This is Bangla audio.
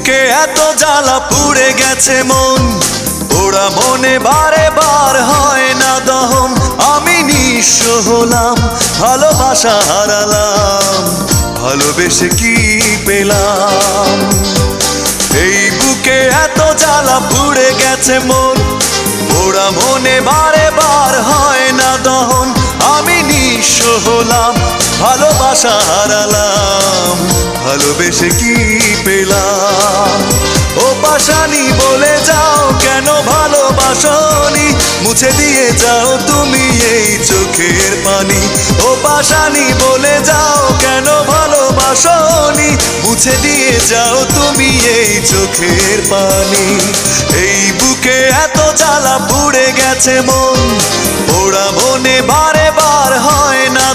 বুকে এত জ্বালা পুড়ে গেছে মন, ওরা মনে বারে বার হয় না দহন। আমি নিঃস্ব হলাম, ভালোবাসা হারালাম, ভালোবেসে কি পেলাম? এই বুকে এত জ্বালা পুড়ে গেছে মন, ওরা মনে বারে বার হয় না দহন। আমি নিঃস্ব হলাম, ভালোবাসা হারালাম, ভালোবেসে কি পেলাম? ও পাশানি বলে যাও কেন ভালোবাসনি, মুছে দিয়ে যাও তুমি এই চোখের পানি। ও পাশানি বলে যাও কেন ভালোবাসনি, মুছে দিয়ে যাও তুমি এই চোখের পানি। এই বুকে এত জ্বালা পুড়ে গেছে মন, ওরা মনে বারে বার হয় না।